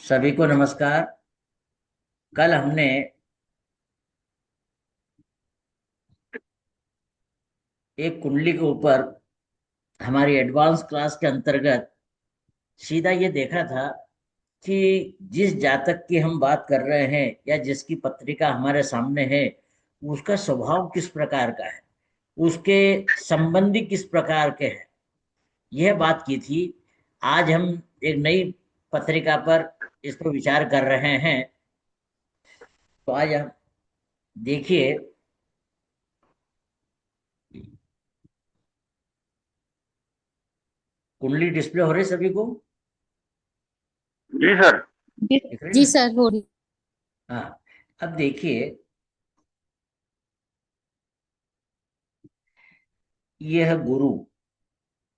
सभी को नमस्कार। कल हमने एक कुंडली के ऊपर हमारी एडवांस क्लास के अंतर्गत सीधा ये देखा था कि जिस जातक की हम बात कर रहे हैं या जिसकी पत्रिका हमारे सामने है, उसका स्वभाव किस प्रकार का है, उसके संबंधी किस प्रकार के हैं, यह बात की थी। आज हम एक नई पत्रिका पर इस पर विचार कर रहे हैं। तो आज हम देखिए, कुंडली डिस्प्ले हो रही है सभी को? जी सर। जी। दिख रही है जी ना? सर, हो रही। हाँ। अब देखिए, ये है गुरु।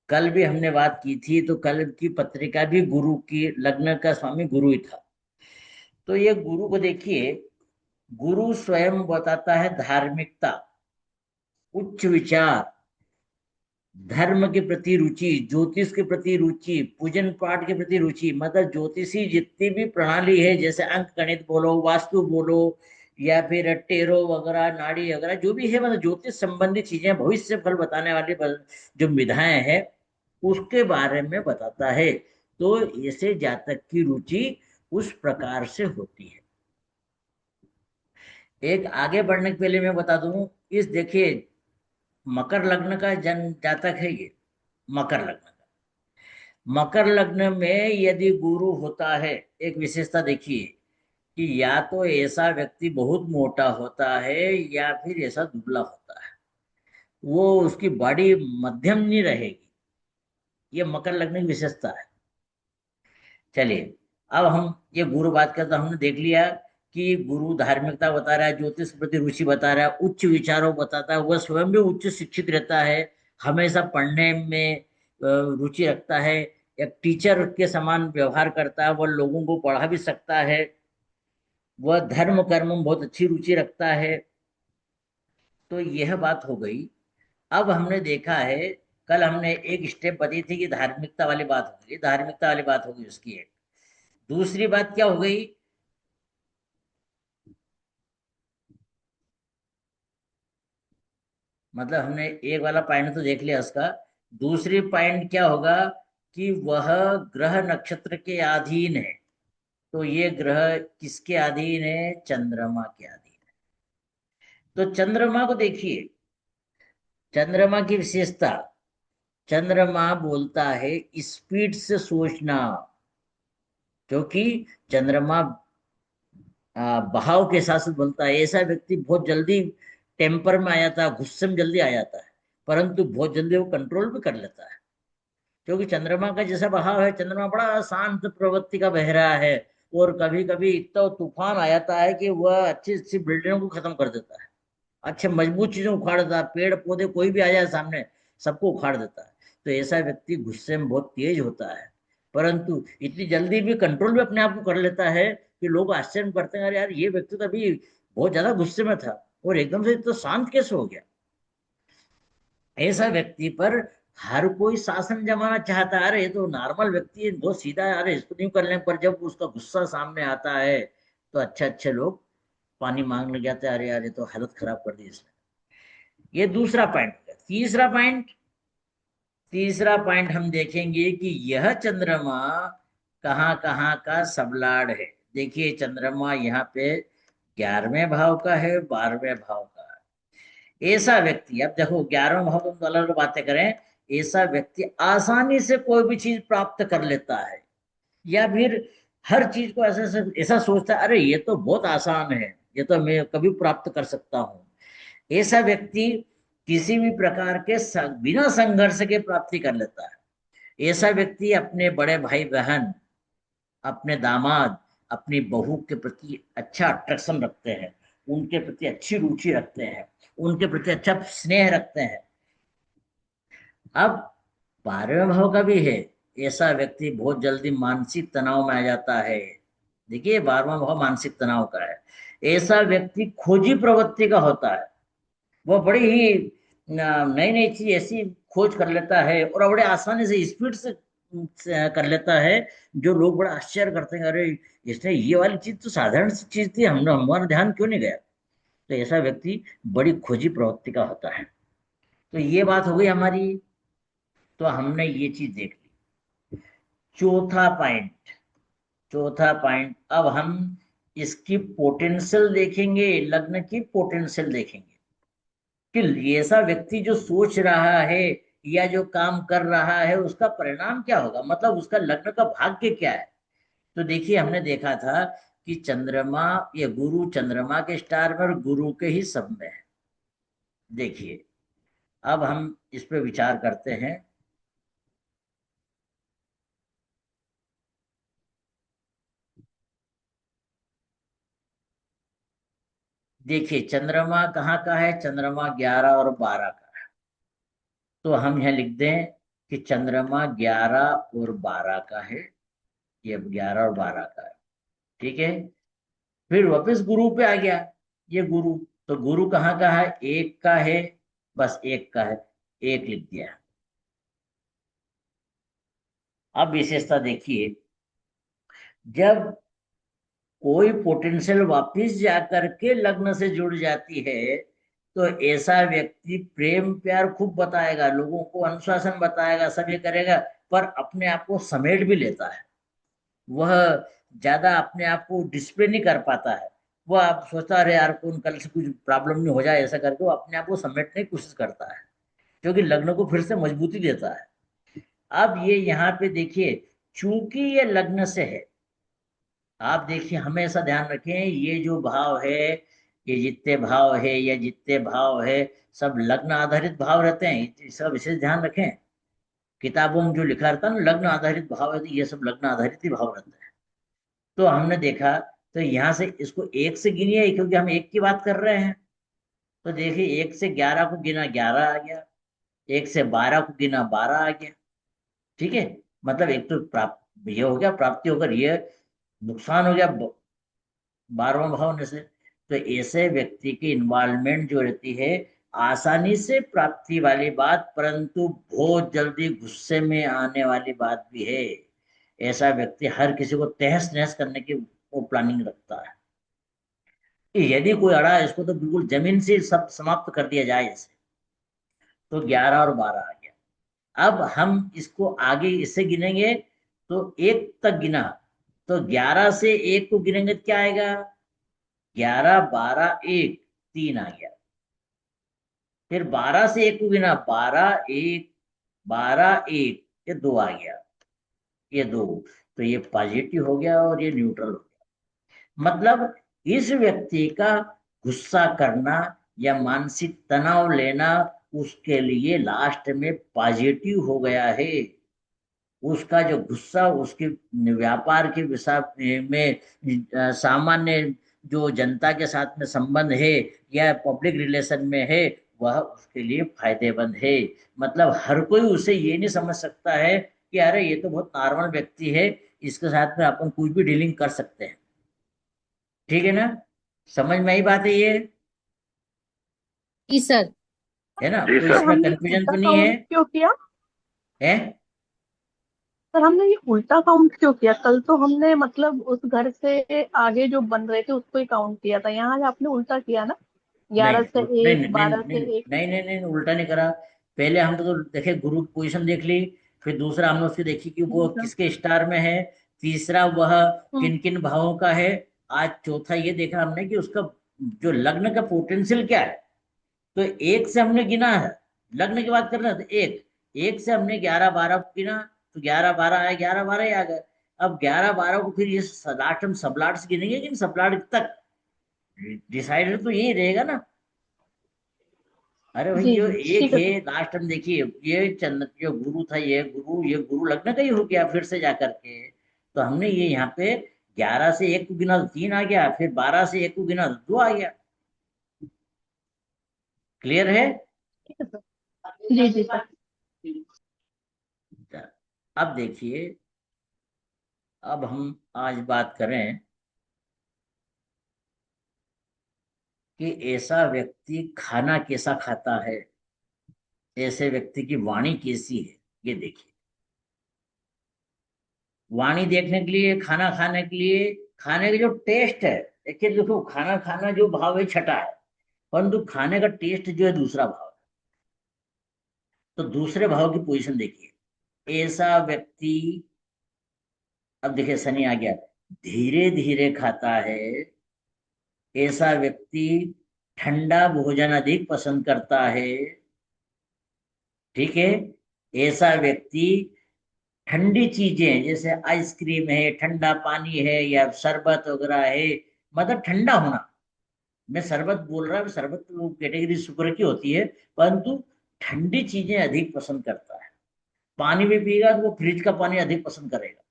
कल भी हमने बात की थी, तो कल की पत्रिका भी गुरु की, लग्न का स्वामी गुरु ही था। तो ये गुरु को देखिए, गुरु स्वयं बताता है धार्मिकता, उच्च विचार, धर्म के प्रति रुचि, ज्योतिष के प्रति रुचि, पूजन पाठ के प्रति रुचि। मतलब ज्योतिषी जितनी भी प्रणाली है, जैसे अंक गणित बोलो, वास्तु बोलो, या फिर टेरो वगैरह, नाड़ी वगैरह, जो भी है, मतलब ज्योतिष संबंधी चीजें, भविष्य फल बताने वाली जो विधाएं हैं, उसके बारे में बताता है। तो ऐसे जातक की रुचि उस प्रकार से होती है। एक आगे बढ़ने के पहले मैं बता दूं, इस देखिए, मकर लग्न का जन्म जातक है ये। मकर लग्न का, मकर लग्न में यदि गुरु होता है, एक विशेषता देखिए कि या तो ऐसा व्यक्ति बहुत मोटा होता है या फिर ऐसा दुबला होता है। वो उसकी बॉडी मध्यम नहीं रहेगी। ये मकर लग्न की विशेषता है। चलिए, अब हम ये गुरु बात करते, हमने देख लिया कि गुरु धार्मिकता बता रहा है, ज्योतिष के प्रति रुचि बता रहा है, उच्च विचारों बताता है, वह स्वयं भी उच्च शिक्षित रहता है, हमेशा पढ़ने में रुचि रखता है, एक टीचर के समान व्यवहार करता है, वह लोगों को पढ़ा भी सकता है, वह धर्म कर्म में बहुत अच्छी रुचि रखता है। तो यह बात हो गई। अब हमने देखा है, कल हमने एक स्टेप बताई थी कि धार्मिकता वाली बात हो गई, धार्मिकता वाली बात हो गई उसकी। एक दूसरी बात क्या हो गई? मतलब हमने एक वाला पॉइंट तो देख लिया उसका। दूसरी पॉइंट क्या होगा कि वह ग्रह नक्षत्र के अधीन है। तो ये ग्रह किसके अधीन है? चंद्रमा के अधीन है। तो चंद्रमा को देखिए, चंद्रमा की विशेषता, चंद्रमा बोलता है स्पीड से सोचना। क्योंकि चंद्रमा बहाव के हिसाब से बोलता है। ऐसा व्यक्ति बहुत जल्दी टेम्पर में आ जाता है, गुस्से में जल्दी आ जाता है, परंतु बहुत जल्दी वो कंट्रोल भी कर लेता है। क्योंकि चंद्रमा का जैसा बहाव है, चंद्रमा बड़ा शांत प्रवृत्ति का बह रहा है। और कभी कभी इतना तूफान आ जाता है कि वह अच्छी अच्छी बिल्डिंगों को खत्म कर देता है, अच्छे मजबूत चीजों को उखाड़ देता है, पेड़ पौधे कोई भी आ जाए सामने, सबको उखाड़ देता है। तो ऐसा व्यक्ति गुस्से में बहुत तेज होता है, परंतु इतनी जल्दी भी कंट्रोल भी अपने आप को कर लेता है कि लोग आश्चर्य करते हैं, अरे यार, ये व्यक्ति तो अभी बहुत ज्यादा गुस्से में था और एकदम से तो शांत कैसे हो गया। ऐसा व्यक्ति पर हर कोई शासन जमाना चाहता है। अरे ये तो नॉर्मल व्यक्ति है, बहुत सीधा है, अरे इसको नहीं करने पर जब उसका गुस्सा सामने आता है, तो अच्छे अच्छे लोग पानी मांगने जाते हैं, अरे यार ये तो हालत खराब कर दी इसने। ये दूसरा पॉइंट है। तीसरा पॉइंट हम देखेंगे कि यह चंद्रमा कहाँ कहाँ का सबलाड़ है। देखिए, चंद्रमा यहाँ पे 11वें भाव का है, 12वें भाव का है। ऐसा व्यक्ति, अब देखो, 11वें भाव में हम तो अलग अलग बातें करें, ऐसा व्यक्ति आसानी से कोई भी चीज प्राप्त कर लेता है, या फिर हर चीज को ऐसा ऐसा सोचता है, अरे ये तो बहुत आसान है, ये तो मैं कभी प्राप्त कर सकता हूँ। ऐसा व्यक्ति किसी भी प्रकार के बिना संघर्ष के प्राप्ति कर लेता है। ऐसा व्यक्ति अपने बड़े भाई बहन, अपने दामाद, अपनी बहू के प्रति अच्छा अट्रैक्शन रखते हैं, उनके प्रति अच्छी रुचि रखते हैं, उनके प्रति अच्छा स्नेह रखते हैं। अब 12वें भाव का भी है। ऐसा व्यक्ति बहुत जल्दी मानसिक तनाव में आ जाता है। देखिए, 12वां भाव मानसिक तनाव का है। ऐसा व्यक्ति खोजी प्रवृत्ति का होता है। वह बड़ी ही नई नई चीज ऐसी खोज कर लेता है और बड़े आसानी से, स्पीड से कर लेता है, जो लोग बड़ा आश्चर्य करते हैं, अरे इसने ये वाली चीज तो साधारण सी चीज थी, हम हमारा ध्यान क्यों नहीं गया। तो ऐसा व्यक्ति बड़ी खोजी प्रवृत्ति का होता है। तो ये बात हो गई हमारी। तो हमने ये चीज देख ली। चौथा पॉइंट, चौथा पॉइंट, अब हम इसकी पोटेंशियल देखेंगे, लग्न की पोटेंशियल देखेंगे कि ऐसा व्यक्ति जो सोच रहा है या जो काम कर रहा है उसका परिणाम क्या होगा, मतलब उसका लग्न का भाग्य क्या है। तो देखिए, हमने देखा था कि चंद्रमा, या गुरु चंद्रमा के स्टार में और गुरु के ही सब में है। देखिए, अब हम इस पे विचार करते हैं। देखिए, चंद्रमा कहाँ का है, चंद्रमा 11 और 12 का है। तो हम यहाँ लिख दें कि चंद्रमा 11 और 12 का है। ये 11 और 12 का है, ठीक है। फिर वापस गुरु पे आ गया, ये गुरु। तो गुरु कहाँ का है, एक का है, बस एक का है, एक लिख दिया। अब विशेषता देखिए, जब कोई पोटेंशियल वापिस जाकर के लग्न से जुड़ जाती है, तो ऐसा व्यक्ति प्रेम प्यार खूब बताएगा, लोगों को अनुशासन बताएगा, सब ये करेगा, पर अपने आप को समेट भी लेता है। वह ज्यादा अपने आप को डिस्प्ले नहीं कर पाता है। वह आप सोचता है, अरे यार कौन कल से कुछ प्रॉब्लम नहीं हो जाए, ऐसा करके वो अपने आप को समेटने की कोशिश करता है, क्योंकि लग्न को फिर से मजबूती देता है। अब ये यहाँ पे देखिए, चूंकि ये लग्न से है, आप देखिए हमेशा ध्यान रखें, ये जो भाव है, ये जितने भाव है, या जितने भाव है, सब लग्न आधारित भाव रहते हैं, इसका विशेष ध्यान रखें। किताबों में जो लिखा रहता है ना लग्न आधारित भाव है, तो ये सब लग्न आधारित ही भाव रहता है। तो हमने देखा, तो यहाँ से इसको एक से गिनिए, क्योंकि हम एक की बात कर रहे हैं। तो देखिए, एक से 11 को गिना, 11 आ गया। एक से 12 को गिना, 12 आ गया। ठीक है। मतलब एक तो प्राप्त ये हो गया, प्राप्ति होकर ये नुकसान हो गया 12वां भाव होने से। तो ऐसे व्यक्ति की इन्वॉल्वमेंट जो रहती है, आसानी से प्राप्ति वाली बात, परंतु बहुत जल्दी गुस्से में आने वाली बात भी है। ऐसा व्यक्ति हर किसी को तहस नहस करने की वो प्लानिंग रखता है कि यदि कोई अड़ा है, इसको तो बिल्कुल जमीन से सब समाप्त कर दिया जाए इसे। तो 11 और 12 आ गया। अब हम इसको आगे इससे गिनेंगे, तो एक तक गिना, तो 11 से एक को गिनेंगे तो क्या आएगा, 11 12 1, 3 आ गया। फिर 12 से एक को गिना, 12 1, 12 1, ये 2 आ गया, ये 2। तो ये पॉजिटिव हो गया और ये न्यूट्रल हो गया। मतलब इस व्यक्ति का गुस्सा करना या मानसिक तनाव लेना उसके लिए लास्ट में पॉजिटिव हो गया है। उसका जो गुस्सा उसके व्यापार के विषय में, सामान्य जो जनता के साथ में संबंध है या पब्लिक रिलेशन में है, वह उसके लिए फायदेमंद है। मतलब हर कोई उसे ये नहीं समझ सकता है कि अरे ये तो बहुत नॉर्मल व्यक्ति है, इसके साथ में अपन कुछ भी डीलिंग कर सकते हैं। ठीक है ना, समझ में आई बात है ये, जी सर। है ना, जी तो सर। सर इसमें हमने ये कंफ्यूजन उल्टा तो नहीं है। काउंट क्यों किया? है। सर हमने ये उल्टा काउंट क्यों किया? कल तो हमने मतलब उस घर से आगे जो बन रहे थे उसको ही काउंट किया था, यहाँ आपने उल्टा किया ना, नहीं 11 से नहीं 1, नहीं नहीं 12 नहीं से 1। नहीं नहीं नहीं, उल्टा नहीं करा। पहले हम तो देखे, गुरु की पोजीशन देख ली। फिर दूसरा हमने उसकी देखी कि वो जी सर। किसके स्टार में है। तीसरा वह हम्म। किन किन भावों का है। आज चौथा ये देखा हमने कि उसका जो लग्न का पोटेंशियल क्या है। तो एक से हमने गिना है, लग्न की बात कर रहे हैं, तो एक, एक से हमने 11 12 को गिना, तो 11 12 आया, 11 12 ही आ गए। अब 11 12 को फिर ये सलाट हम सबलाट से गिनेंगे कि सबलाट तक, डिसाइडेड तो यही रहेगा ना। अरे भाई, जी ये जी एक ठीक है है सर। लास्ट में, देखिए ये चंद्र जो गुरु था, ये गुरु लग्न का ही हो गया फिर से जाकर के। तो हमने ये यहाँ पे 11 से एक को गिना तो 3 आ गया, फिर 12 से एक को गिना तो 2 आ गया। क्लियर है। ठीक है सर। जी जी सर। अब देखिए, अब हम आज बात करें कि ऐसा व्यक्ति खाना कैसा खाता है, ऐसे व्यक्ति की वाणी कैसी है, ये देखिए। वाणी देखने के लिए, खाना खाने के लिए, खाने का जो टेस्ट है, देखिए देखो, खाना खाना जो भाव है छठा है, परंतु खाने का टेस्ट जो है दूसरा भाव है। तो दूसरे भाव की पोजीशन देखिए, ऐसा व्यक्ति, अब देखिए शनि आ गया, धीरे धीरे खाता है, ऐसा व्यक्ति ठंडा भोजन अधिक पसंद करता है। ठीक है, ऐसा व्यक्ति ठंडी चीजें जैसे आइसक्रीम है, ठंडा पानी है, या शरबत वगैरह है, मतलब ठंडा होना, मैं शरबत बोल रहा हूँ, शरबत तो कैटेगरी शुक्र की होती है, परंतु ठंडी चीजें अधिक पसंद करता है। पानी भी पिएगा तो वो फ्रिज का पानी अधिक पसंद करेगा,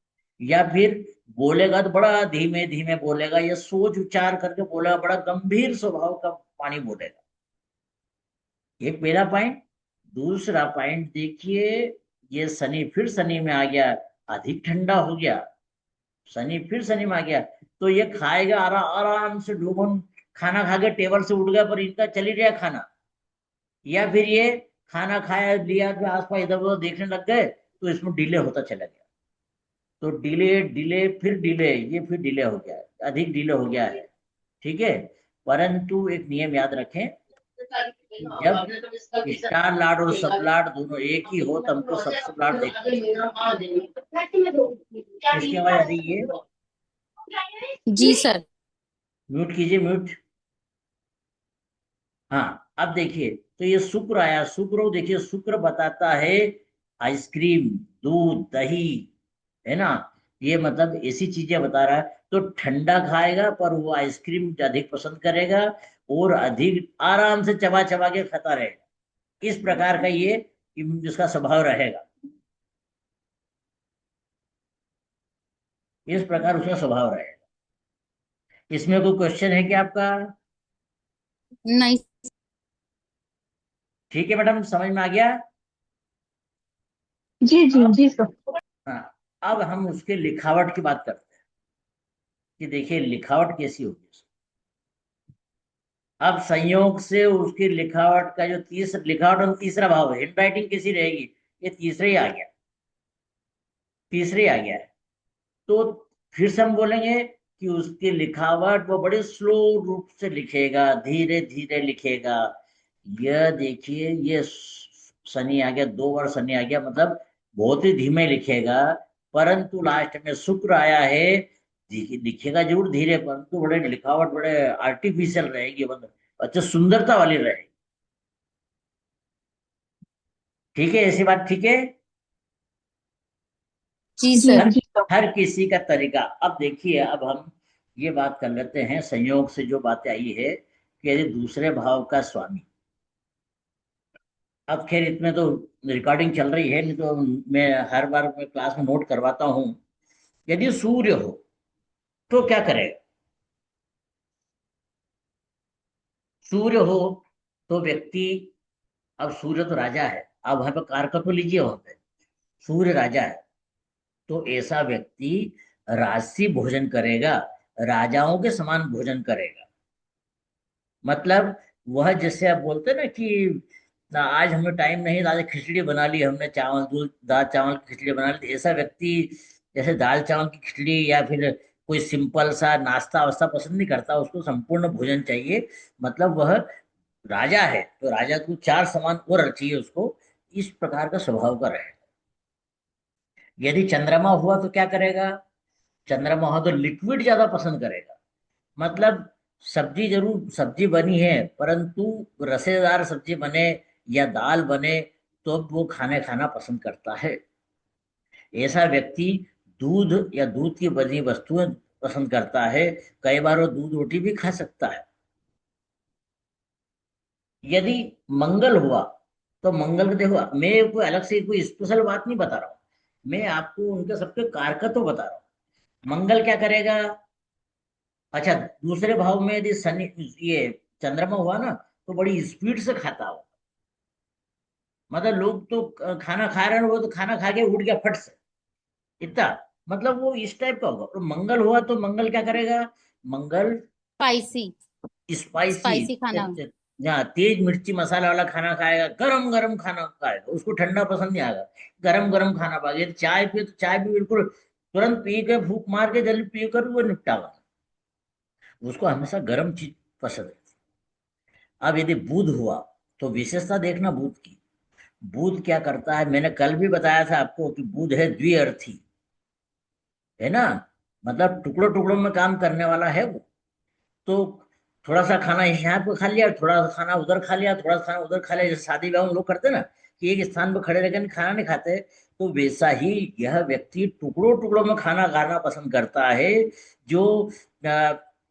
या फिर बोलेगा तो बड़ा धीमे धीमे बोलेगा, या सोच विचार करके बोलेगा, बड़ा गंभीर स्वभाव का पानी बोलेगा। एक पहला पॉइंट। दूसरा पॉइंट देखिए, ये शनि फिर शनि में आ गया, अधिक ठंडा हो गया, शनि फिर शनि में आ गया, तो ये खाएगा आराम से ढूंढ, खाना खा के टेबल से उठ गया, पर इनका चली गया खाना, या फिर ये खाना खाया लिया तो आसपास इधर उधर देखने लग गए, तो इसमें डिले होता चला गया। तो डिले डिले फिर डिले, ये फिर डिले हो गया है, अधिक डिले हो गया है। ठीक है, परंतु एक नियम याद रखें, कि जब स्टार लार्ड और सब लार्ड दोनों एक ही हो, तो हमको सबसे लार्ड देखना चाहिए। किसकी आवाज आ रही है? जी सर। म्यूट कीजिए, म्यूट। हाँ, अब देखिए, तो ये शुक्र आया, शुक्र देखिए, शुक्र बताता है आइसक्रीम, दूध, दही, है ना, ये मतलब ऐसी चीजें बता रहा है। तो ठंडा खाएगा पर वो आइसक्रीम अधिक पसंद करेगा, और अधिक आराम से चबा चबा के खाता रहेगा। इस प्रकार का ये इसका स्वभाव रहेगा, इस प्रकार उसका स्वभाव रहेगा। इसमें कोई क्वेश्चन है क्या आपका? नहीं। ठीक है मैडम, समझ में आ गया? जी जी जी सर। हाँ, अब हम उसके लिखावट की बात करते हैं, कि देखिए लिखावट कैसी होगी। अब संयोग से उसकी लिखावट का जो लिखावट और तीसरा भाव है, हैंड राइटिंग कैसी रहेगी, ये तीसरा ही आ गया, तीसरे ही आ गया है। तो फिर से हम बोलेंगे कि उसकी लिखावट वो बड़े स्लो रूप से लिखेगा, धीरे धीरे लिखेगा। यह देखिए, ये शनि आ गया, 2 बार शनि आ गया, मतलब बहुत ही धीमे लिखेगा। परंतु लास्ट में शुक्र आया है, लिखेगा जरूर धीरे, परंतु बड़े लिखावट बड़े आर्टिफिशियल रहेगी, मतलब अच्छा सुंदरता वाली रहेगी। ठीक है, ऐसी बात ठीक है। जी जी सर। हर जी सर। हर किसी का तरीका। अब देखिए, अब हम ये बात कर लेते हैं, संयोग से जो बातें आई है, कि यदि दूसरे भाव का स्वामी, अब खैर इसमें तो रिकॉर्डिंग चल रही है, नहीं तो मैं हर बार मैं क्लास में नोट करवाता हूँ। यदि सूर्य हो तो क्या करेगा? सूर्य हो तो व्यक्ति, अब सूर्य तो राजा है, अब वहां पर कारक तो लीजिए, वहां पे सूर्य राजा है, तो ऐसा व्यक्ति राजसी भोजन करेगा, राजाओं के समान भोजन करेगा। मतलब वह, जैसे आप बोलते हैं ना कि ना आज हमें टाइम नहीं था, आज खिचड़ी बना ली हमने, चावल दूध दाल चावल की खिचड़ी बना ली, तो ऐसा व्यक्ति जैसे दाल चावल की खिचड़ी या फिर कोई सिंपल सा नाश्ता वास्ता पसंद नहीं करता, उसको संपूर्ण भोजन चाहिए। मतलब वह राजा है, तो राजा को चार सामान और चाहिए उसको, इस प्रकार का स्वभाव का रहे। यदि चंद्रमा हुआ तो क्या करेगा? चंद्रमा हुआ तो लिक्विड ज्यादा पसंद करेगा। मतलब सब्जी, जरूर सब्जी बनी है, परंतु रसेदार सब्जी बने या दाल बने, तो वो खाना पसंद करता है। ऐसा व्यक्ति दूध या दूध की बनी वस्तुएं पसंद करता है, कई बार वो दूध रोटी भी खा सकता है। यदि मंगल हुआ, तो मंगल को देखो, मैं कोई अलग से कोई स्पेशल बात नहीं बता रहा हूँ, मैं आपको उनके सबके कारक तो बता रहा हूँ। मंगल क्या करेगा? अच्छा, दूसरे भाव में यदि शनि, ये चंद्रमा हुआ ना, तो बड़ी स्पीड से खाता हो, मतलब लोग तो खाना खा रहे हैं, वो तो खाना खा के उठ गया फट से, इतना, मतलब वो इस टाइप का होगा। और मंगल हुआ तो मंगल क्या करेगा? मंगल स्पाइसी। स्पाइसी, स्पाइसी खाना। जहाँ तेज मिर्ची मसाला वाला खाना खाएगा, गरम गरम खाना खाएगा, उसको ठंडा पसंद नहीं आएगा, गरम गरम खाना पाएगा। यदि चाय पिए तो चाय भी बिल्कुल तुरंत पी के फूक मार के जल्दी पी कर वो निपटावा। उसको हमेशा गर्म चीज पसंद है। अब यदि बुध हुआ तो विशेषता देखना बुध की। बुध क्या करता है, मैंने कल भी बताया था आपको कि बुध है द्विअर्थी, है ना, मतलब टुकड़ों टुकड़ों में काम करने वाला है वो। तो थोड़ा सा खाना यहाँ पे खा लिया, थोड़ा सा खाना उधर खा लिया, थोड़ा सा खाना उधर खा लिया, जैसे शादी ब्याह में लोग करते हैं ना कि एक स्थान पर खड़े रहकर खाना नहीं खाते, तो वैसा ही यह व्यक्ति टुकड़ों टुकड़ों में खाना खाना पसंद करता है। जो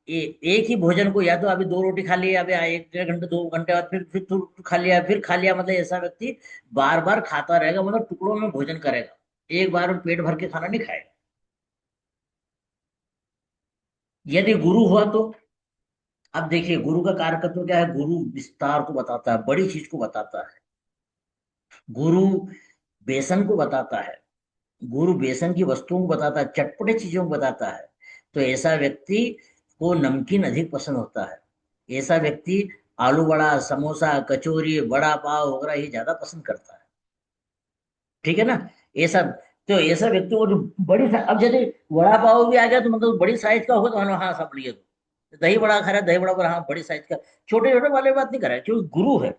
एक ही भोजन को या तो अभी दो रोटी खा लिया, अभी 1 डेढ़ घंटे 2 घंटे बाद फिर खा लिया, फिर खा लिया, मतलब ऐसा व्यक्ति बार बार खाता रहेगा, मतलब टुकड़ों में भोजन करेगा, एक बार में पेट भर के खाना नहीं खाएगा। यदि गुरु हुआ तो, अब देखिए गुरु का कार्यकर्तव्य क्या है, गुरु विस्तार को बताता है, बड़ी चीज को बताता है। गुरु बेसन को बताता है, गुरु बेसन की वस्तुओं को बताता है, चटपटे चीजों को बताता है। तो ऐसा व्यक्ति को नमकीन अधिक पसंद होता है। ऐसा व्यक्ति आलू वड़ा, समोसा, कचौरी, वड़ा पाव वगैरह ये ज्यादा पसंद करता है। ठीक है ना। ऐसा, तो ऐसा व्यक्ति को जो अब यदि वड़ा पाव भी आ गया तो मतलब बड़ी साइज का होगा तो हाँ सब लिए तो दही बड़ा खा रहा है, दही बड़ा पर हाँ बड़ी साइज का, छोटे छोटे वाले बात नहीं कर रहा है क्योंकि गुरु है।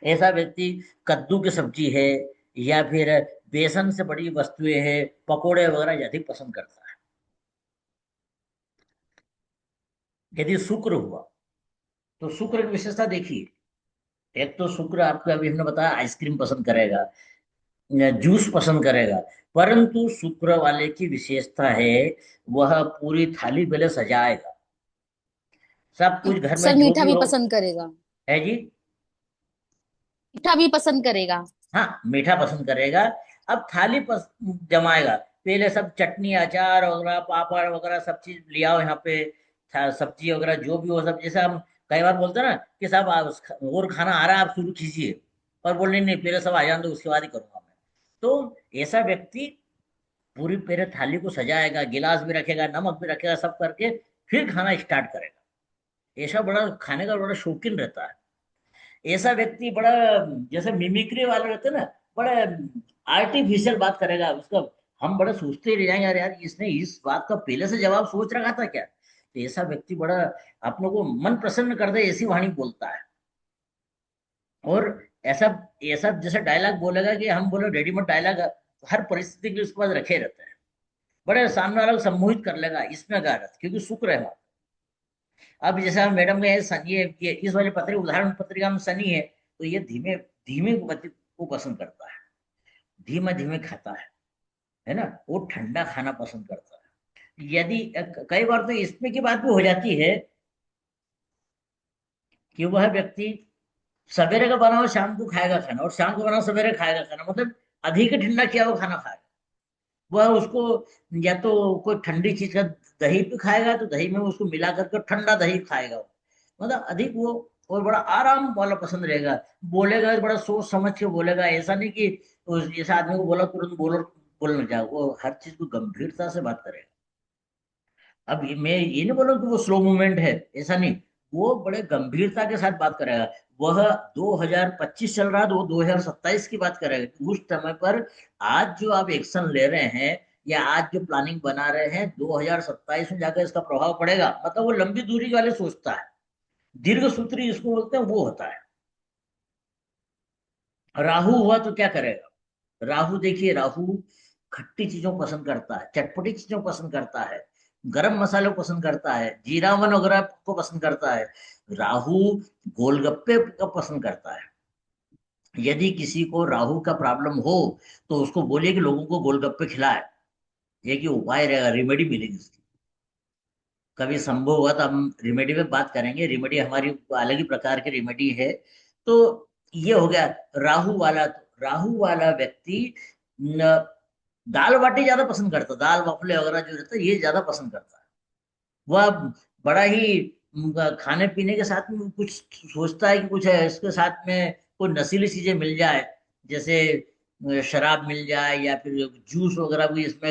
ऐसा व्यक्ति कद्दू की सब्जी है या फिर बेसन से बड़ी वस्तुएं हैं, पकोड़े वगैरह अधिक पसंद करता है। यदि शुक्र हुआ तो शुक्र की विशेषता देखिए। एक तो शुक्र आपको अभी हमने बताया आइसक्रीम पसंद करेगा, जूस पसंद करेगा, परंतु शुक्र वाले की विशेषता है वह पूरी थाली पहले सजाएगा। सब कुछ घर में सर जो मीठा भी भी हो, पसंद करेगा। है जी। मीठा भी पसंद करेगा। हाँ मीठा पसंद करेगा। अब थाली जमाएगा, पहले सब चटनी अचार वगैरह पापड़ वगैरह सब चीज ले आओ यहाँ पे, सब्जी वगैरह जो भी हो सब, जैसे हम कई बार बोलते हैं ना कि साहब और खाना आ रहा है आप शुरू कीजिए, और बोलने नहीं पहले सब आ जान दो उसके बाद ही करूंगा मैं। तो ऐसा व्यक्ति पूरी पहले थाली को सजाएगा, गिलास भी रखेगा, नमक भी रखेगा, सब करके फिर खाना स्टार्ट करेगा। ऐसा बड़ा खाने का बड़ा शौकीन रहता है। ऐसा व्यक्ति बड़ा, जैसे मिमिक्री वाले रहते हैं ना, बड़ा आर्टिफिशियल बात करेगा उसका। हम बड़ा सोचते रह जाएंगे, यार यार इसने इस बात का पहले से जवाब सोच रखा था क्या। तो ऐसा व्यक्ति बड़ा अपनों को मन प्रसन्न कर दे ऐसी वाणी बोलता है। और ऐसा ऐसा जैसे डायलॉग बोलेगा कि हम बोले रेडीमेड डायलॉग हर परिस्थिति के लिए उसके पास रखे रहते हैं, बड़े सामने वाला को सम्मोहित कर लेगा इसमें गारत, क्योंकि शुक्र है वहां। अब जैसा मैडम का ये इस वाले पत्रिका उदाहरण पत्रिका में शनि है, तो ये धीमे धीमे गति को पसंद करता है, धीमे धीमे खाता है ना, वो ठंडा खाना पसंद करता है। यदि कई बार तो इसमें की बात भी हो जाती है कि वह व्यक्ति सवेरे का बना हुआ शाम को खाएगा खाना, और शाम को बना हुआ सवेरे खाएगा खाना, मतलब अधिक ठंडा किया हुआ खाना खाएगा। वह उसको या तो कोई ठंडी चीज का दही भी खाएगा तो दही में उसको मिला करके ठंडा दही खाएगा वो, मतलब अधिक वो, और बड़ा आराम वाला पसंद रहेगा। बोलेगा तो बड़ा सोच समझ के बोलेगा, ऐसा नहीं कि जैसे आदमी को बोला तुरंत बोलना जाए, वो हर चीज को गंभीरता से बात करेगा। अब मैं ये नहीं बोलूँ कि वो स्लो मूवमेंट है, ऐसा नहीं, वो बड़े गंभीरता के साथ बात करेगा। वह 2025 चल रहा है तो वो 2027 की बात करेगा उस समय पर। आज जो आप एक्शन ले रहे हैं या आज जो प्लानिंग बना रहे हैं 2027 में जाकर इसका प्रभाव पड़ेगा, मतलब वो लंबी दूरी वाले सोचता है, दीर्घ सूत्री इसको बोलते हैं वो होता है। राहु हुआ तो क्या करेगा, राहु देखिए, राहु खट्टी चीजों को पसंद करता है, चटपटी चीजों को पसंद करता है, गरम मसालों को पसंद करता है, जीरावन वगैरह को पसंद करता है। राहु गोलगप्पे को पसंद करता है। यदि किसी को राहु का प्रॉब्लम हो तो उसको बोलिए कि लोगों को गोलगप्पे खिलाए, ये कि उपाय रहेगा, रेमेडी मिलेगी इसकी। कभी संभव हुआ तो हम रेमेडी में बात करेंगे, रेमेडी हमारी अलग ही प्रकार की रेमेडी है। तो ये हो गया राहु वाला। तो राहु वाला व्यक्ति दाल बाटी ज्यादा पसंद करता है, दाल वाफले वगैरह जो रहता है ये ज्यादा पसंद करता है। वह बड़ा ही खाने पीने के साथ में कुछ सोचता है कि कुछ है इसके साथ में कोई नशीली चीजें मिल जाए, जैसे शराब मिल जाए या फिर जूस वगैरह भी इसमें,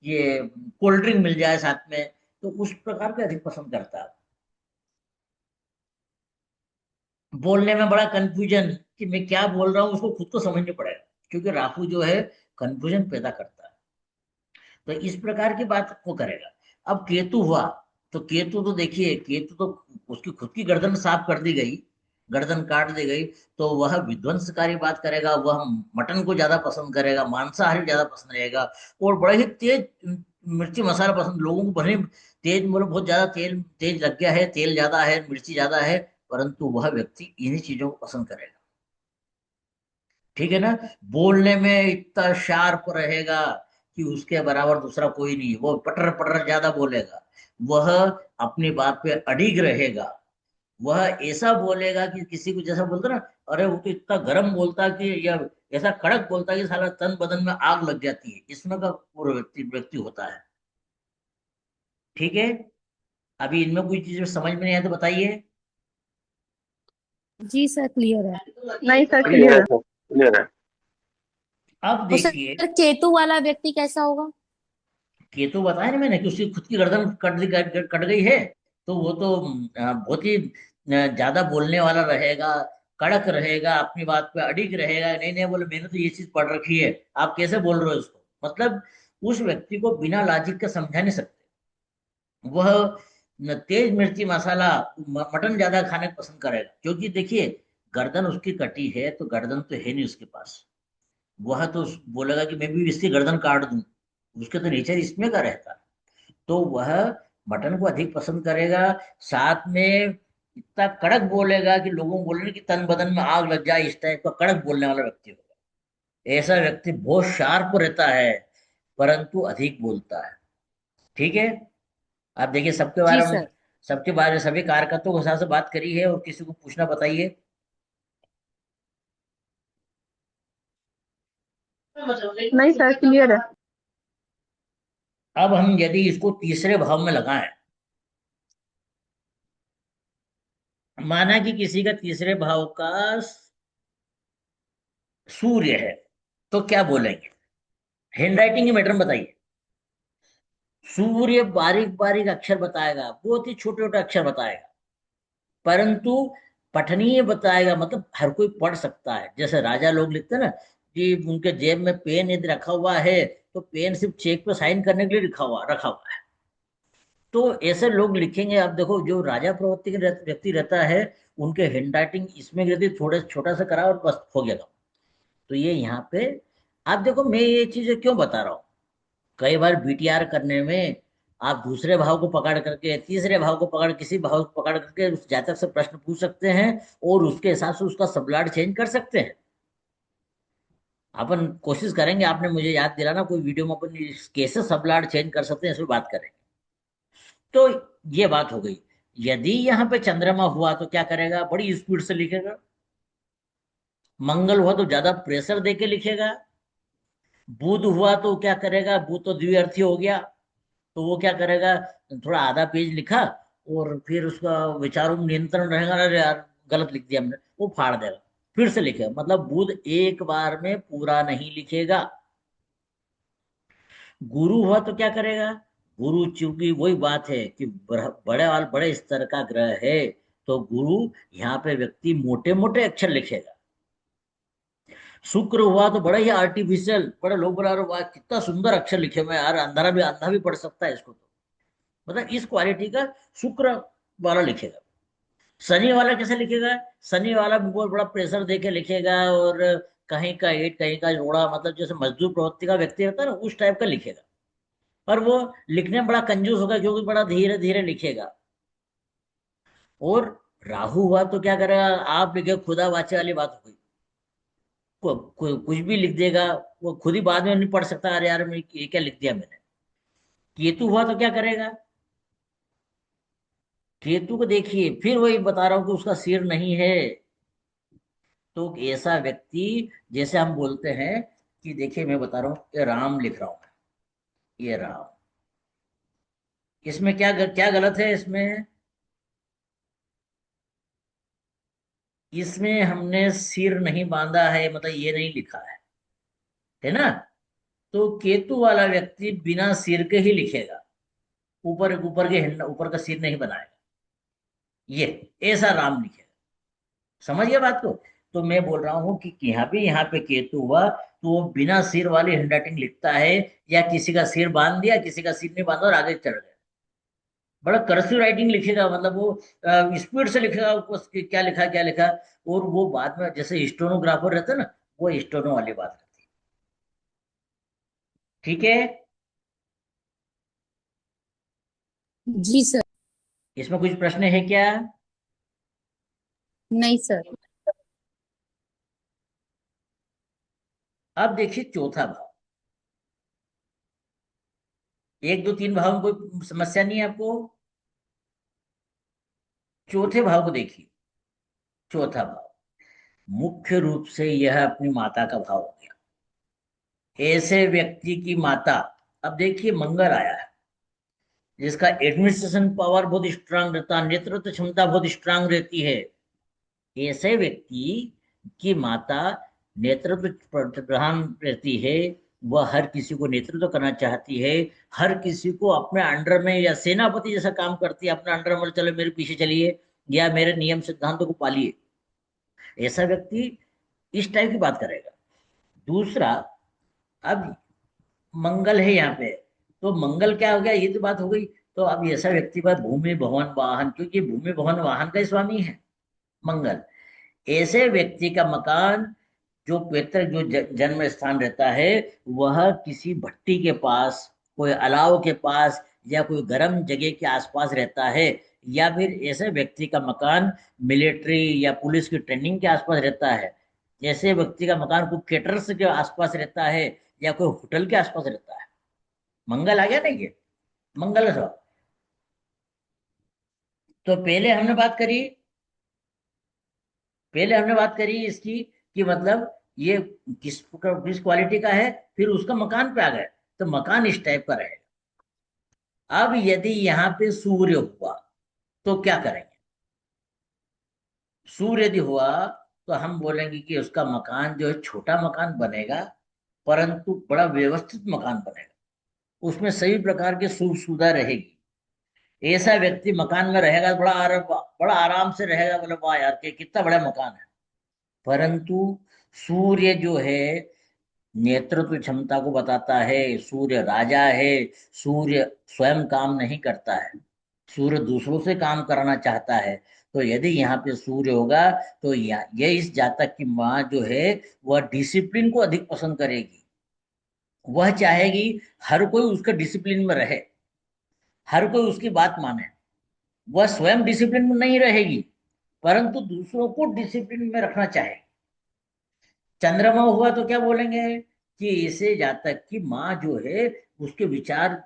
ये कोल्ड ड्रिंक मिल जाए साथ में, तो उस प्रकार के अधिक पसंद करता है। बोलने में बड़ा कंफ्यूजन कि मैं क्या बोल रहा हूँ उसको खुद को समझना पड़ेगा, क्योंकि राहु जो है कंफ्यूजन पैदा करता है। तो इस प्रकार की बात वो करेगा। अब केतु हुआ, तो केतु तो देखिए, केतु तो उसकी खुद की गर्दन साफ कर दी गई, गर्दन काट दी गई, तो वह विध्वंसकारी बात करेगा, वह मटन को ज्यादा पसंद करेगा, मांसाहारी ज्यादा पसंद रहेगा, और बड़े ही तेज मिर्ची मसाला पसंद, लोगों को भले तेज, मतलब बहुत ज्यादा तेल तेज लग गया है, तेल ज्यादा है, मिर्ची ज्यादा है, परंतु वह व्यक्ति इन्हीं चीजों को पसंद करेगा। ठीक है ना। बोलने में इतना शार्प रहेगा कि उसके बराबर दूसरा कोई नहीं, वो पटर पटर ज्यादा बोलेगा, वह अपनी बात पे अडिग रहेगा, वह ऐसा बोलेगा कि किसी को जैसा बोलता ना, अरे वो तो इतना गर्म बोलता है कि, या ऐसा कड़क बोलता है कि साला तन बदन में आग लग जाती है, इसमें का पूरा व्यक्ति व्यक्ति होता है। ठीक है। अभी इनमें कोई चीज समझ में नहीं आया तो बताइए। जी सर, क्लियर है। नहीं सर, क्लियर क्लियर है है। सर, क्लियर है। अब तो देखिए, सर केतु वाला व्यक्ति कैसा होगा? केतु बताया ना मैंने कि उसकी खुद की गर्दन कट गई है, तो वो तो बहुत ही ज्यादा बोलने वाला रहेगा, कड़क रहेगा, अपनी बात पे अडिग रहेगा, नहीं नहीं बोले मैंने तो ये चीज पढ़ रखी है, आप कैसे बोल रहे हो इसको, मतलब उस व्यक्ति को बिना लॉजिक के समझा नहीं सकते। वह तेज मिर्ची मसाला, मटन ज्यादा खाने को पसंद करेगा, क्योंकि देखिए गर्दन उसकी कटी है, तो गर्दन तो है नहीं उसके पास, वह तो बोलेगा कि मैं भी इसकी गर्दन काट दूं, उसके तो नेचर इसमें का रहता है, तो वह मटन को अधिक पसंद करेगा, साथ में इतना कड़क बोलेगा कि लोगों को बोलने की तन बदन में आग लग जाए, इस टाइप का कड़क बोलने वाला व्यक्ति होगा। ऐसा व्यक्ति बहुत शार्प रहता है, परंतु अधिक बोलता है। ठीक है। आप देखिए सबके जी बारे में, सर। सबके बारे में सभी कार्यकर्ताओं के हिसाब से बात करी है, और किसी को पूछना बताइए। नहीं सर, क्लियर है। अब हम यदि इसको तीसरे भाव में लगाएं, माना कि किसी का तीसरे भाव का सूर्य है, तो क्या बोलेंगे? हैंडराइटिंग की मैटर बताइए। सूर्य बारीक बारीक अक्षर बताएगा, बहुत ही छोटे छोटे अक्षर बताएगा, परंतु पठनीय बताएगा, मतलब हर कोई पढ़ सकता है। जैसे राजा लोग लिखते हैं ना कि उनके जेब में पेन यदि रखा हुआ है, तो पेन सिर्फ चेक पे साइन करने के लिए रखा हुआ है, तो ऐसे लोग लिखेंगे। आप देखो जो राजा प्रवृत्ति के व्यक्ति रहता है, उनके हैंडराइटिंग इसमें यदि थोड़े छोटा सा करा और बस हो गया काम। तो ये यहाँ पे आप देखो, मैं ये चीजें क्यों बता रहा हूँ, कई बार बीटीआर करने में आप दूसरे भाव को पकड़ करके, तीसरे भाव को पकड़, किसी भाव को पकड़ करके उस जातक से प्रश्न पूछ सकते हैं, और उसके हिसाब से उसका सबलाट चेंज कर सकते हैं। अपन कोशिश करेंगे, आपने मुझे याद दिलाना, कोई वीडियो में अपन कैसे सबलाट चेंज कर सकते हैं इस पर बात करेंगे। तो ये बात हो गई। यदि यहाँ पे चंद्रमा हुआ तो क्या करेगा? बड़ी स्पीड से लिखेगा। मंगल हुआ तो ज्यादा प्रेशर दे के लिखेगा। बुध हुआ तो क्या करेगा? बुध तो द्विअर्थी हो गया, तो वो क्या करेगा? थोड़ा आधा पेज लिखा, और फिर उसका विचारों में नियंत्रण रहेगा, अरे यार गलत लिख दिया हमने, वो फाड़ देगा, फिर से लिखेगा। मतलब बुध एक बार में पूरा नहीं लिखेगा। गुरु हुआ तो क्या करेगा? गुरु चूंकि वही बात है कि बड़े स्तर का ग्रह है, तो गुरु यहाँ पे व्यक्ति मोटे मोटे अक्षर लिखेगा। शुक्र हुआ तो बड़ा ही आर्टिफिशियल, बड़े लोग बोला रहे वाह कितना सुंदर अक्षर लिखे हुए हैं यार, अंधा भी पढ़ सकता है इसको, तो मतलब इस क्वालिटी का शुक्र वाला लिखेगा। शनि वाला कैसे लिखेगा? शनि वाला भी बहुत बड़ा प्रेशर दे के लिखेगा, और कहीं का ईंट कहीं का जोड़ा, मतलब जैसे मजदूर प्रवृत्ति का व्यक्ति रहता है ना, उस टाइप का लिखेगा। और वो लिखने में बड़ा कंजूस होगा, क्योंकि बड़ा धीरे धीरे लिखेगा। और राहु हुआ तो क्या करेगा? आप लिखे खुदा वाचे वाली बात हो गई, कुछ भी लिख देगा, वो खुद ही बाद में नहीं पढ़ सकता, अरे यार मैं ये क्या लिख दिया मैंने। केतु हुआ तो क्या करेगा? केतु को देखिए, फिर वही बता रहा हूं कि उसका सिर नहीं है, तो ऐसा व्यक्ति, जैसे हम बोलते हैं कि देखिए मैं बता रहा हूँ, ये राम लिख रहा हूं, ये राम, इसमें क्या गलत है इसमें? इसमें हमने सिर नहीं बांधा है, मतलब ये नहीं लिखा है ना। तो केतु वाला व्यक्ति बिना सिर के ही लिखेगा, ऊपर ऊपर के ऊपर का सिर नहीं बनाएगा, ये ऐसा राम लिखेगा। समझ गया बात को? तो मैं बोल रहा हूं कि यहाँ पे केतु हुआ, तो वो बिना सिर वाली हैंडराइटिंग लिखता है, या किसी का सिर बांध दिया, किसी का सिर नहीं बांधा और आगे चढ़ गया। बड़ा कर्सिव राइटिंग लिखेगा, मतलब वो स्पीड से लिखेगा, उसको क्या लिखा क्या लिखा। और वो बाद में जैसे स्टोनोग्राफर रहता है ना, वो स्टोनो वाली बात करती है। ठीक है, जी सर। इसमें कुछ प्रश्न है क्या? नहीं सर। अब देखिए चौथा भाव। एक दो तीन भाव में कोई समस्या नहीं है आपको? चौथे भाव को देखिए। चौथा भाव मुख्य रूप से यह अपनी माता का भाव हो गया। ऐसे व्यक्ति की माता, अब देखिए मंगल आया है, जिसका एडमिनिस्ट्रेशन पावर बहुत स्ट्रांग रहता है, नेतृत्व क्षमता बहुत स्ट्रांग रहती है। ऐसे व्यक्ति की माता नेतृत्व प्रधान रहती है। वह हर किसी को नेतृत्व करना चाहती है, हर किसी को अपने अंडर में, या सेनापति जैसा काम करती है, अपने अंडर में चलो मेरे पीछे चलिए, या मेरे नियम सिद्धांतों को पालिए। ऐसा व्यक्ति इस टाइप की बात करेगा। दूसरा, अब मंगल है यहाँ पे, तो मंगल क्या हो गया, ये तो बात हो गई। तो अब ऐसा व्यक्ति पर भूमि भवन वाहन, क्योंकि भूमि भवन वाहन का ही स्वामी है मंगल। ऐसे व्यक्ति का मकान, जो पवित्र जो जन्म स्थान रहता है, वह किसी भट्टी के पास, कोई अलाव के पास, या कोई गर्म जगह के आसपास रहता है। या फिर ऐसे व्यक्ति का मकान मिलिट्री या पुलिस की ट्रेनिंग के आसपास रहता है। ऐसे व्यक्ति का मकान कोई केटर्स के आसपास रहता है, या कोई होटल के आसपास रहता है। मंगल आ गया ना ये, मंगल का। तो पहले हमने बात करी इसकी, कि मतलब ये किस क्वालिटी का है, फिर उसका मकान पे आ गए, तो मकान इस टाइप का रहेगा। अब यदि यहाँ पे सूर्य हुआ तो क्या करेंगे? सूर्य यदि हुआ तो हम बोलेंगे कि उसका मकान जो है छोटा मकान बनेगा, परंतु बड़ा व्यवस्थित मकान बनेगा, उसमें सभी प्रकार की सुख सुविधा रहेगी। ऐसा व्यक्ति मकान में रहेगा, बड़ा आराम से रहेगा, बोले वाह यार के कितना बड़ा मकान है। परंतु सूर्य जो है नेतृत्व क्षमता को बताता है, सूर्य राजा है। सूर्य स्वयं काम नहीं करता है, सूर्य दूसरों से काम कराना चाहता है। तो यदि यहाँ पे सूर्य होगा, तो ये इस जातक की माँ जो है, वह डिसिप्लिन को अधिक पसंद करेगी। वह चाहेगी हर कोई उसके डिसिप्लिन में रहे, हर कोई उसकी बात माने। वह स्वयं डिसिप्लिन में नहीं रहेगी, परंतु दूसरों को डिसिप्लिन में रखना चाहेगी। चंद्रमा हुआ तो क्या बोलेंगे, कि इसे जातक की माँ जो है, उसके विचार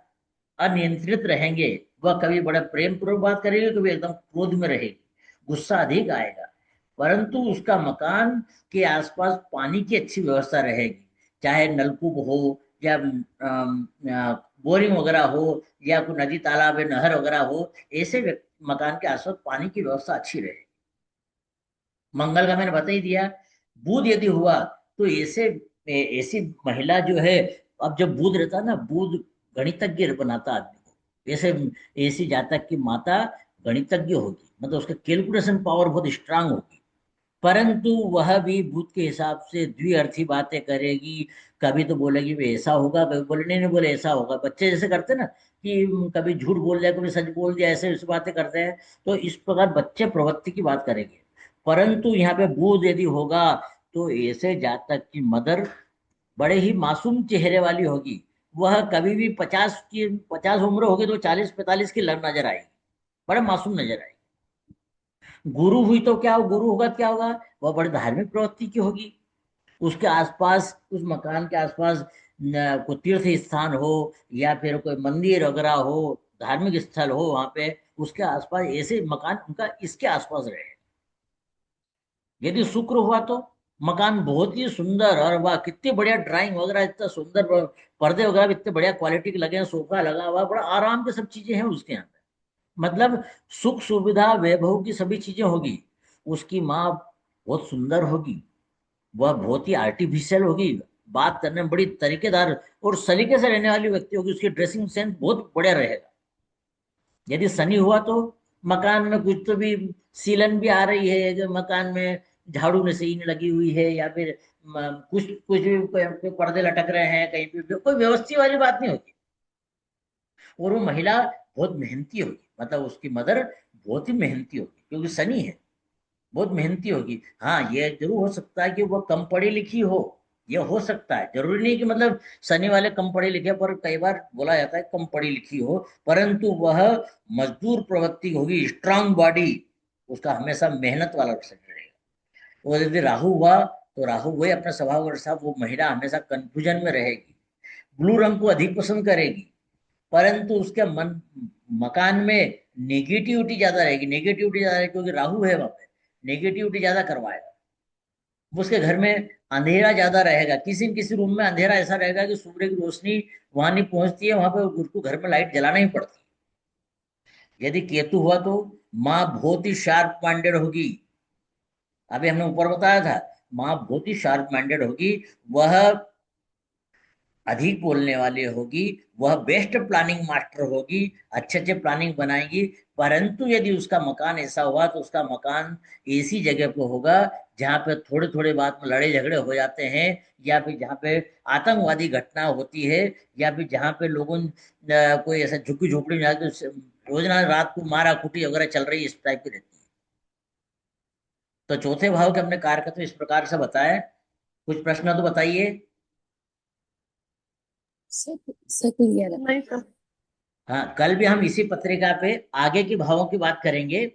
अनियंत्रित रहेंगे। वह कभी बड़ा प्रेम पूर्वक बात करेगी, कभी एकदम क्रोध में रहेगी, गुस्सा अधिक आएगा। परंतु उसका मकान के आसपास पानी की अच्छी व्यवस्था रहेगी, चाहे नलकूप हो, या बोरिंग वगैरह हो, या कोई नदी तालाब है, नहर वगैरह हो। ऐसे मकान के आसपास पानी की व्यवस्था अच्छी रहे। मंगल का मैंने बता ही दिया। बुध यदि हुआ तो ऐसे ऐसी महिला जो है, अब जब बुध रहता है ना, बुध गणितज्ञ बनाता आदमी को। ऐसे ऐसी जातक की माता गणितज्ञ होगी, मतलब उसका कैलकुलेशन पावर बहुत स्ट्रांग होगी। परंतु वह भी बुध के हिसाब से द्विअर्थी बातें करेगी। कभी तो बोलेगी वे ऐसा होगा, कभी बोले नहीं नहीं, बोले ऐसा होगा। बच्चे जैसे करते हैं ना, कि कभी झूठ बोल दिया, कभी सच बोल दिया, ऐसे ऐसे बातें करते हैं। तो इस प्रकार बच्चे प्रवृत्ति की बात करेंगे। परंतु यहाँ पे बुध यदि होगा, तो ऐसे जातक की मदर बड़े ही मासूम चेहरे वाली होगी। वह कभी भी 50 उम्र होगी तो 40-45 की लग नजर आएगी, बड़ा मासूम नजर आएगी। गुरु हुई तो क्या हो, गुरु होगा क्या होगा, वह बड़े धार्मिक प्रवृत्ति की होगी। उसके आसपास, उस मकान के आसपास कोई तीर्थ स्थान हो, या फिर कोई मंदिर वगैरह हो, धार्मिक स्थल हो, वहां पे उसके आसपास ऐसे मकान उनका इसके आसपास रहे। यदि शुक्र हुआ तो मकान बहुत ही सुंदर, और वाह कितनी बढ़िया ड्राइंग वगैरह, इतना सुंदर पर्दे वगैरह भी इतने बढ़िया क्वालिटी के लगे हैं, सोफा लगा हुआ, बड़ा आराम के सब चीजें हैं उसके यहाँ पे। मतलब सुख सुविधा वैभव की सभी चीजें होगी। उसकी माँ बहुत सुंदर होगी, वह बहुत ही आर्टिफिशियल होगी, बात करने में बड़ी तरीकेदार और सलीके से रहने वाली व्यक्ति होगी। उसकी ड्रेसिंग सेंस बहुत बढ़िया रहेगा। यदि शनि हुआ तो मकान में कुछ तो भी सीलन भी आ रही है, मकान में झाड़ू में सीन लगी हुई है या फिर कुछ कुछ भी कोई पर्दे लटक रहे हैं कहीं पे, कोई व्यवस्थित वाली बात नहीं होती। और वो महिला बहुत मेहनती होगी, मतलब उसकी मदर बहुत ही मेहनती होगी क्योंकि शनि है, बहुत मेहनती होगी। हाँ, ये जरूर हो सकता है कि वह कम पढ़ी लिखी हो, ये हो सकता है, जरूरी नहीं कि मतलब शनि वाले कम पढ़े लिखे, पर कई बार बोला जाता है कम पढ़ी लिखी हो, परंतु वह मजदूर प्रवृत्ति होगी, स्ट्रांग बॉडी, उसका हमेशा मेहनत वाला शरीर रहेगा। और यदि राहु हुआ तो राहु वही अपने स्वभाव के साथ वो महिला हमेशा कंफ्यूजन में रहेगी, ब्लू रंग को अधिक पसंद करेगी, परंतु उसके मन मकान में नेगेटिविटी ज्यादा रहेगी, नेगेटिविटी ज्यादा रहेगी क्योंकि राहु है वहां पे, नेगेटिविटी ज्यादा करवाएगा। उसके घर में अंधेरा ज्यादा रहेगा, किसी न किसी रूम में अंधेरा ऐसा रहेगा कि सूर्य की रोशनी वहां नहीं पहुंचती है, वहां पे उसको घर में लाइट जलाना ही पड़ती है। यदि केतु हुआ तो माँ बहुत ही शार्प माइंडेड होगी, अभी हमने ऊपर बताया था, माँ बहुत ही शार्प माइंडेड होगी, वह अधिक बोलने वाली होगी, वह बेस्ट प्लानिंग मास्टर होगी, अच्छे अच्छे प्लानिंग बनाएगी। परंतु यदि उसका मकान ऐसा हुआ तो उसका मकान ऐसी जगह पे होगा जहाँ पे थोड़े थोड़े बात में लड़े झगड़े हो जाते हैं, या फिर जहाँ पे आतंकवादी घटना होती है, या फिर जहाँ पे लोगों कोई ऐसा झुग्गी झोपड़ी में जाकर रोजना रात को मारा कुटी वगैरह चल रही है, इस टाइप की रहती है। तो चौथे भाव के हमने कार्य तो इस प्रकार से बताया। कुछ प्रश्न तो बताइए। सर क्लियर है। नहीं सर। हाँ, कल भी हम इसी पत्रिका पे आगे की भावों की बात करेंगे,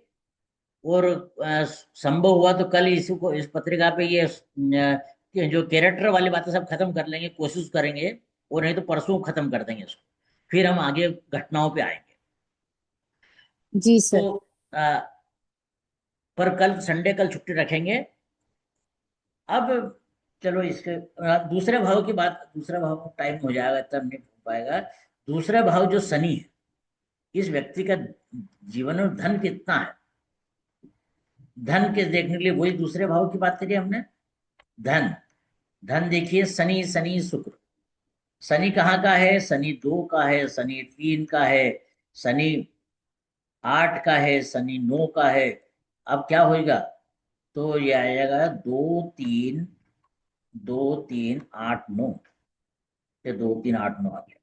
और संभव हुआ तो कल इस पत्रिका पे ये जो कैरेक्टर वाली बातें सब खत्म कर लेंगे, कोशिश करेंगे, और नहीं तो परसों खत्म कर देंगे इसको, फिर हम आगे घटनाओं पे आएंगे। जी तो सर। अ, पर कल संडे, कल छुट्टी रखेंगे। अब चलो इसके दूसरे भाव की बात, दूसरा भाव टाइम हो जाएगा तब नहीं हो पाएगा। दूसरा भाव जो शनि है, इस व्यक्ति का जीवन में धन कितना है, धन के देखने के लिए वही दूसरे भाव की बात करी हमने। धन, धन देखिए, शनि शनि शुक्र, शनि कहाँ का है, शनि 2 का है, शनि 3 का है, शनि 8 का है, शनि 9 का है। अब क्या होगा, तो ये आएगा 2 3 8 9, ये 2 3 8 9 आ गया।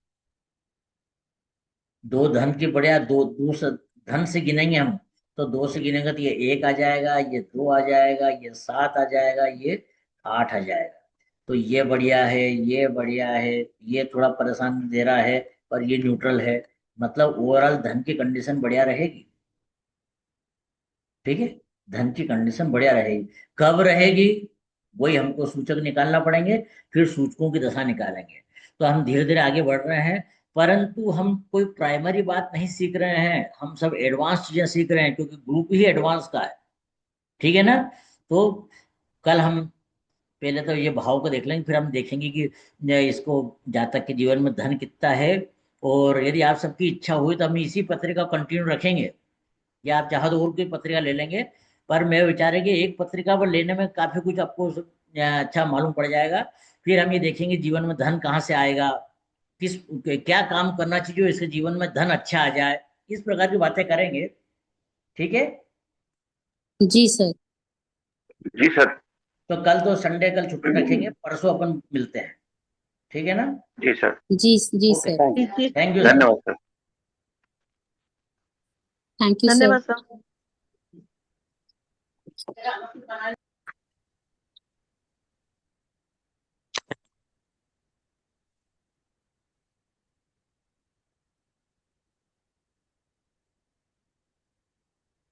दो धन की बढ़िया, दो दो से धन से गिनेंगे हम, तो 2 से गिनेंगे तो ये 1 आ जाएगा, ये 2 आ जाएगा, ये 7 आ जाएगा, ये 8 आ जाएगा। तो ये बढ़िया है, ये बढ़िया है, ये थोड़ा परेशान दे रहा है, पर ये न्यूट्रल है, मतलब ओवरऑल धन की कंडीशन बढ़िया रहेगी। ठीक है, धन की कंडीशन बढ़िया रहेगी। कब रहेगी वही हमको सूचक निकालना पड़ेंगे, फिर सूचकों की दशा निकालेंगे। तो हम धीरे धीरे आगे बढ़ रहे हैं, परंतु हम कोई प्राइमरी बात नहीं सीख रहे हैं, हम सब एडवांस चीजें सीख रहे हैं क्योंकि ग्रुप ही एडवांस का है। ठीक है ना। तो कल हम पहले तो ये भाव को देख लेंगे, फिर हम देखेंगे कि इसको जातक के जीवन में धन कितना है। और यदि आप सबकी इच्छा हुई तो हम इसी पत्रिका कंटिन्यू रखेंगे, या आप चाहो तो और कोई पत्रिका ले लेंगे। पर मेरा विचार है कि एक पत्रिका पर लेने में काफी कुछ आपको अच्छा मालूम पड़ जाएगा। फिर हम ये देखेंगे जीवन में धन कहाँ से आएगा, किस क्या काम करना चाहिए जो इसके जीवन में धन अच्छा आ जाए, इस प्रकार की बातें करेंगे। ठीक है। जी सर। जी सर। तो कल तो संडे, कल छुट्टी रखेंगे, परसों अपन मिलते हैं। ठीक है ना। जी सर। जी जी ओके, सर। जी जी। Thank you sir. धन्यवाद सर। थैंक यू धन्यवाद सर। सर।